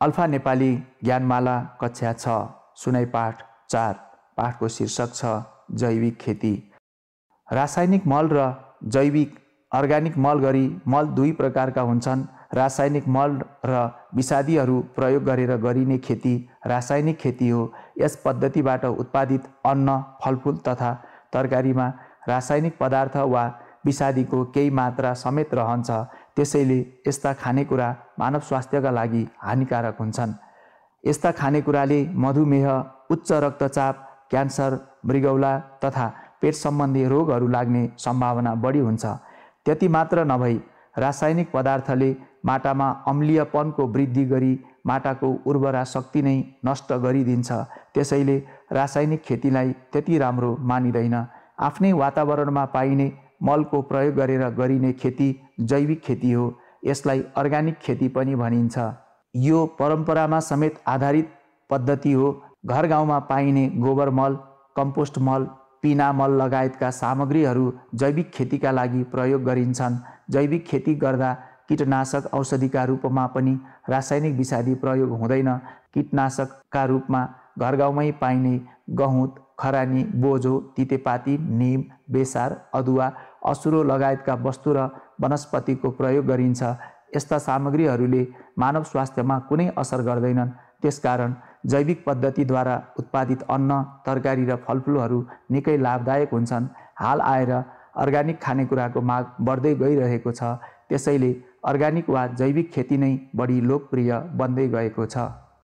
Alpha Nepali ज्ञानमाला कक्षा 6 सुनाइ पाठ 4 पाठको शीर्षक छ जैविक खेती। रासायनिक मल र जैविक अर्ग्यानिक मल गरी मल दुई प्रकारका हुन्छन्। रासायनिक मल र विषादीहरू प्रयोग गरेर गरिने खेती रासायनिक खेती हो। यस पद्धतिबाट उत्पादित अन्न, फलफुल तथा तरकारीमा रासायनिक पदार्थ वा विषादीको केही मात्रा समेत रहन्छ। त्यसैले यस्ता खानेकुरा मानव स्वास्थ्यका लागि हानिकारक हुन्छन्। यस्ता खानेकुराले मधुमेह, उच्च रक्तचाप, क्यान्सर, मृगौला तथा पेट सम्बन्धी रोगहरू लाग्ने सम्भावना बढी हुन्छ। त्यति मात्र नभई रासायनिक पदार्थले माटामा अम्लीयपनको वृद्धि गरी माटाको उर्वरा शक्ति नै नष्ट गरिदिन्छ। त्यसैले रासायनिक खेतीलाई त्यति राम्रो मानिँदैन। आफ्नै वातावरणमा पाइने मलको प्रयोग गरेर गरिने खेती जैविक खेती हो। यसलाई अर्ग्यानिक खेती पनि भनिन्छ। यो परम्परामा समेत आधारित पद्धति हो। घर गाउँमा पाइने गोबर मल, कम्पोस्ट मल, पिना मल लगायतका सामग्रीहरू जैविक खेतीका लागि प्रयोग गरिन्छन्। जैविक खेती गर्दा कीटनाशक औषधिका रूपमा पनि रासायनिक विषादी प्रयोग हुँदैन। कीटनाशकका रूपमा घरगाउँमै पाइने गहुँत, खरानी, बोझो, तितेपाती, निम, बेसार, अदुवा, असुरो लगायतका वस्तु र वनस्पतिको प्रयोग गरिन्छ। यस्ता सामग्रीहरूले मानव स्वास्थ्यमा कुनै असर गर्दैनन्। त्यसकारण जैविक पद्धतिद्वारा उत्पादित अन्न, तरकारी र फलफुलहरू निकै लाभदायक हुन्छन्। हाल आएर अर्ग्यानिक खानेकुराको माग बढ्दै गइरहेको छ। त्यसैले अर्ग्यानिक वा जैविक खेती नै बढी लोकप्रिय बन्दै गएको छ।